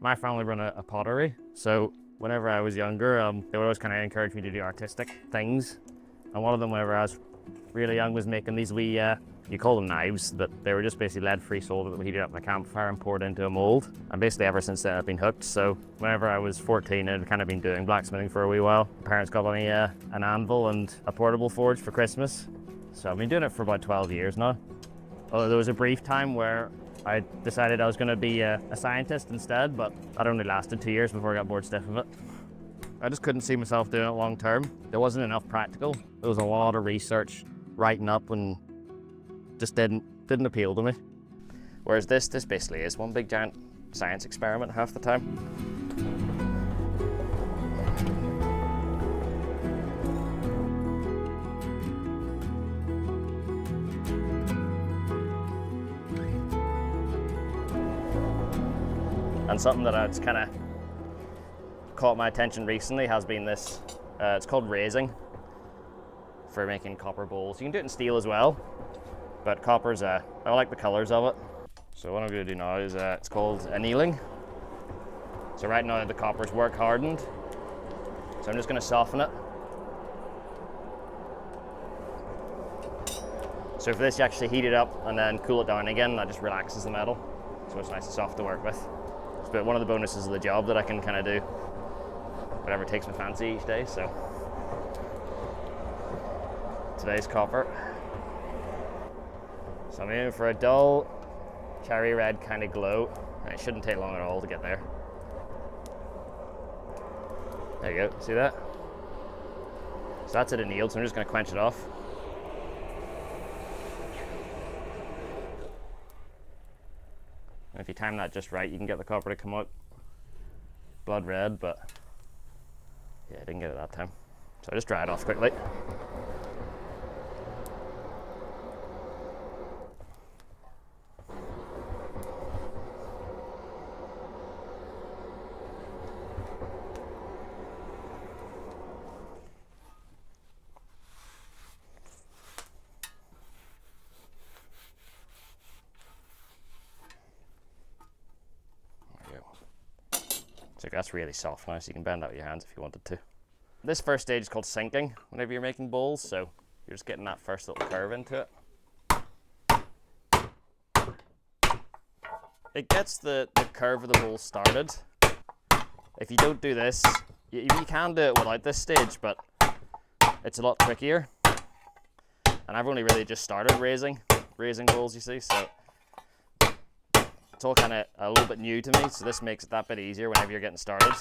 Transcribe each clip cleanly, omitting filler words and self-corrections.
My family run a pottery, so whenever I was younger, they would always kind of encourage me to do artistic things. And one of them, whenever I was really young, was making these wee, you call them knives, but they were just basically lead-free solder that we heated up in a campfire and poured into a mold. And basically ever since then I've been hooked. So whenever I was 14, I'd kind of been doing blacksmithing for a wee while. My parents got me an anvil and a portable forge for Christmas. So I've been doing it for about 12 years now. Although there was a brief time where I decided I was going to be a scientist instead, but that only lasted 2 years before I got bored stiff of it. I just couldn't see myself doing it long term. There wasn't enough practical. There was a lot of research, writing up, and just didn't appeal to me. Whereas this basically is one big giant science experiment half the time. And something that it's kind of caught my attention recently has been this, it's called raising, for making copper bowls. You can do it in steel as well, but copper's, I like the colors of it. So what I'm going to do now is, it's called annealing. So right now the copper's work hardened, so I'm just going to soften it. So for this you actually heat it up and then cool it down again, and that just relaxes the metal, so it's nice and soft to work with. But one of the bonuses of the job that I can kind of do whatever takes my fancy each day. So today's copper. So I'm aiming for a dull cherry red kind of glow, and it shouldn't take long at all to get there. There you go, see that? So that's it annealed, so I'm just going to quench it off. And if you time that just right, you can get the copper to come out blood red, but yeah, I didn't get it that time. So I just dry it off quickly. So that's really soft now, so you can bend out your hands if you wanted to. This first stage is called sinking whenever you're making bowls, so you're just getting that first little curve into it. It gets the curve of the bowl started. If you don't do this, you can do it without this stage, but it's a lot trickier. And I've only really just started raising bowls, you see, so it's all kind of a little bit new to me, so this makes it that bit easier whenever you're getting started.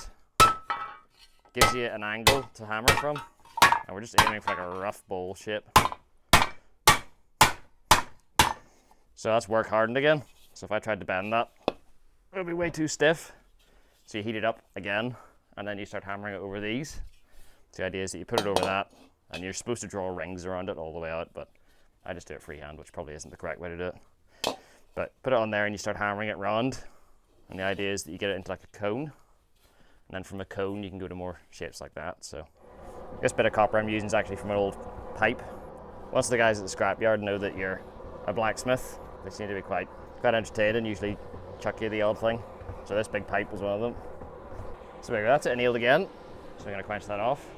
Gives you an angle to hammer from, and we're just aiming for like a rough bowl shape. So that's work hardened again. So if I tried to bend that, it would be way too stiff. So you heat it up again, and then you start hammering it over these. So the idea is that you put it over that, and you're supposed to draw rings around it all the way out, but I just do it freehand, which probably isn't the correct way to do it. But put it on there and you start hammering it round, and the idea is that you get it into like a cone, and then from a cone you can go to more shapes like that. So this bit of copper I'm using is actually from an old pipe. Once the guys at the scrapyard know that you're a blacksmith, they seem to be quite entertained and usually chuck you the odd thing. So this big pipe was one of them. So there we go, that's it annealed again. So we're going to quench that off.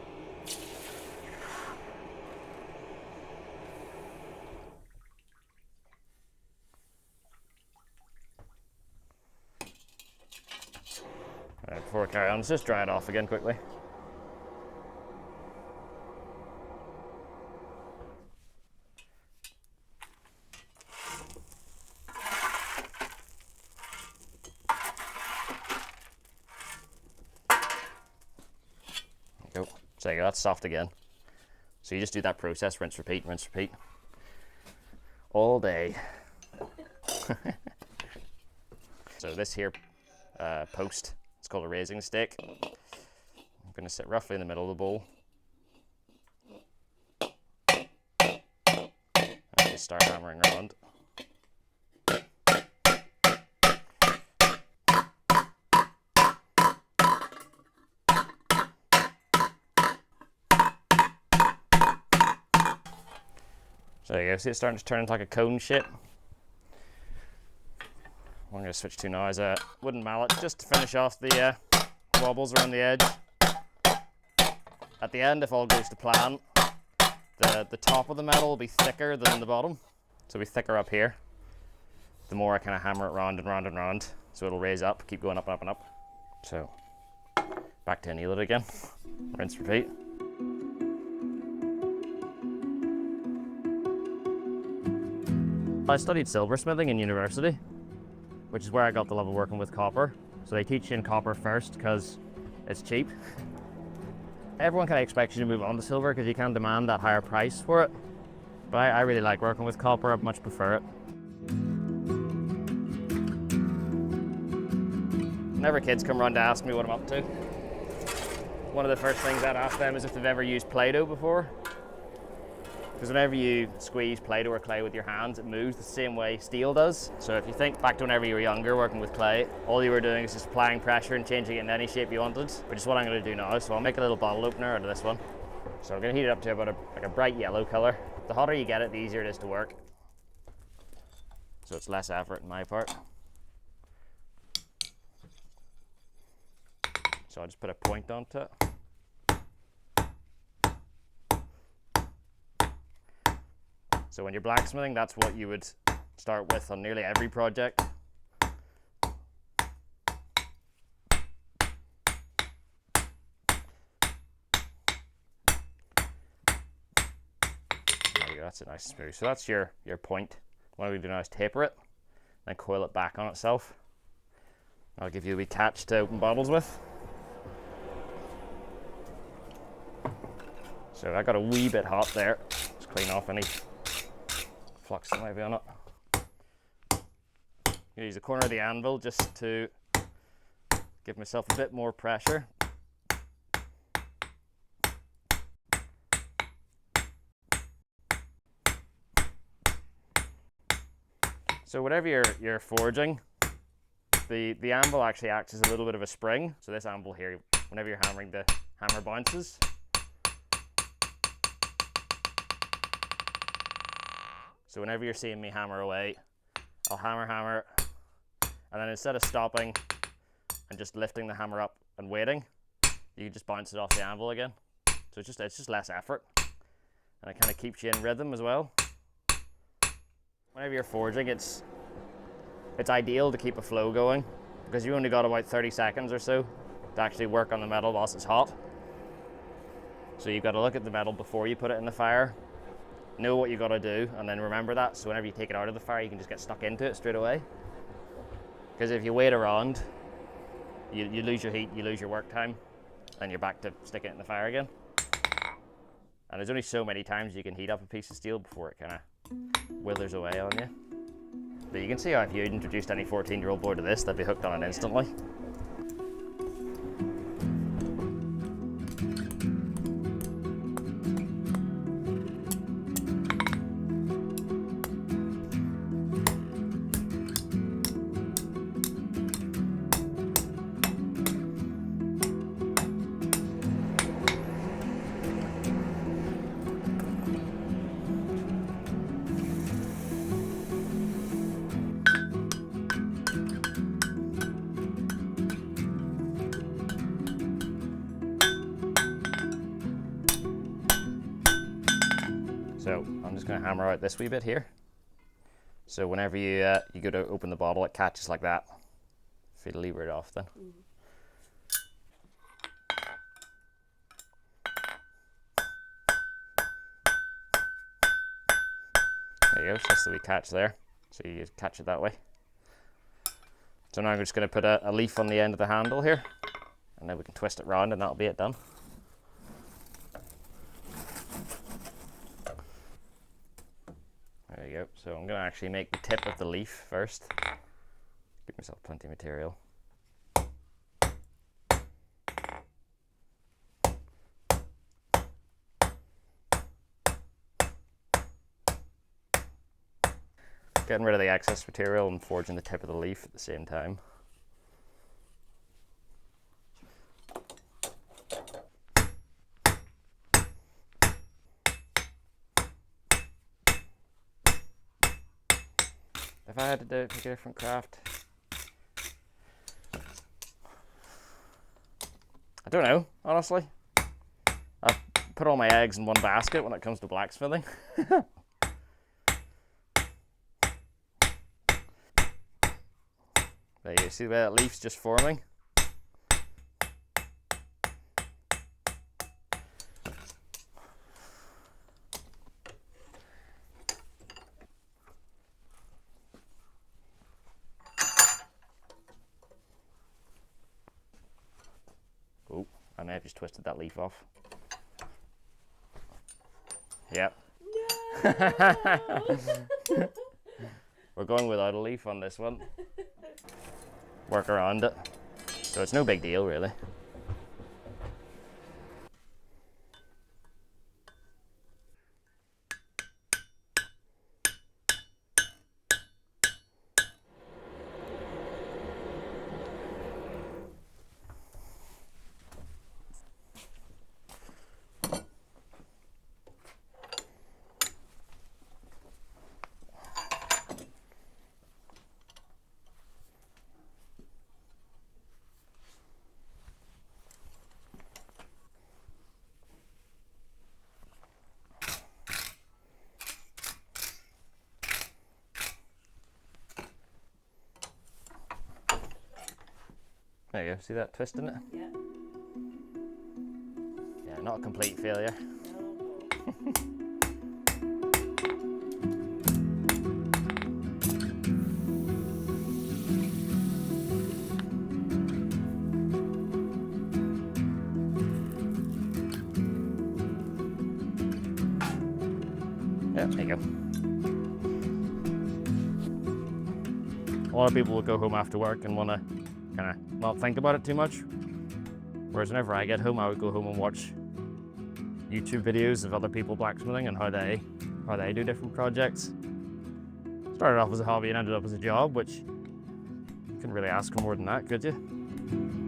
Right, before we carry on, let's just dry it off again quickly. There you go. So there you go, that's soft again. So you just do that process, rinse, repeat, all day. So this here post, it's called a raising stake. I'm going to sit roughly in the middle of the bowl. And just start hammering around. So there you go, see it's starting to turn into like a cone shape. I'm going to switch to now is a wooden mallet just to finish off the wobbles around the edge. At the end, if all goes to plan, the top of the metal will be thicker than the bottom, so it'll be thicker up here. The more I kind of hammer it round and round and round, so it'll raise up, keep going up and up and up. So back to anneal it again, rinse, repeat. I studied silversmithing in university, which is where I got the love of working with copper. So they teach you in copper first because it's cheap. Everyone kind of expects you to move on to silver because you can demand that higher price for it. But I really like working with copper, I much prefer it. Whenever kids come around to ask me what I'm up to, one of the first things I'd ask them is if they've ever used Play-Doh before. Because whenever you squeeze Play-Doh or clay with your hands, it moves the same way steel does. So if you think back to whenever you were younger working with clay, all you were doing is just applying pressure and changing it in any shape you wanted, which is what I'm going to do now. So I'll make a little bottle opener out of this one. So I'm going to heat it up to about a bright yellow color. The hotter you get it, the easier it is to work. So it's less effort on my part. So I'll just put a point onto it. So when you're blacksmithing, that's what you would start with on nearly every project. There you go, that's a nice smooth. So that's your point. What we do now is taper it, then coil it back on itself. I'll give you a wee catch to open bottles with. So I got a wee bit hot there. Just clean off any flux that might be on it. Use the corner of the anvil just to give myself a bit more pressure. So whatever you're forging, the anvil actually acts as a little bit of a spring. So this anvil here, whenever you're hammering, the hammer bounces. So whenever you're seeing me hammer away, I'll hammer, and then instead of stopping and just lifting the hammer up and waiting, you can just bounce it off the anvil again. So it's just less effort, and it kind of keeps you in rhythm as well. Whenever you're forging, it's ideal to keep a flow going because you only got about 30 seconds or so to actually work on the metal whilst it's hot. So you've got to look at the metal before you put it in the fire, know what you got to do, and then remember that, so whenever you take it out of the fire you can just get stuck into it straight away. Because if you wait around, you lose your heat, you lose your work time, and you're back to sticking it in the fire again. And there's only so many times you can heat up a piece of steel before it kind of withers away on you. But you can see how if you introduced any 14-year-old boy to this, they'd be hooked on it instantly. So I'm just going to hammer out this wee bit here. So whenever you go to open the bottle, it catches like that. If you lever it off then. There you go, so that's the wee catch there. So you catch it that way. So now I'm just going to put a leaf on the end of the handle here, and then we can twist it round and that'll be it done. There you go. So I'm going to actually make the tip of the leaf first. Give myself plenty of material. Getting rid of the excess material and forging the tip of the leaf at the same time. If I had to pick a different craft, don't know, honestly. I put all my eggs in one basket when it comes to blacksmithing. There you see where that leaf's just forming. Oh, I may have just twisted that leaf off. Yep. No. We're going without a leaf on this one. Work around it. So it's no big deal, really. There you go, see that twist in it? Yeah. Yeah, not a complete failure. Yeah, there you go. A lot of people will go home after work and want to kind of not think about it too much. Whereas whenever I get home, I would go home and watch YouTube videos of other people blacksmithing and how they do different projects. Started off as a hobby and ended up as a job, which you couldn't really ask for more than that, could you?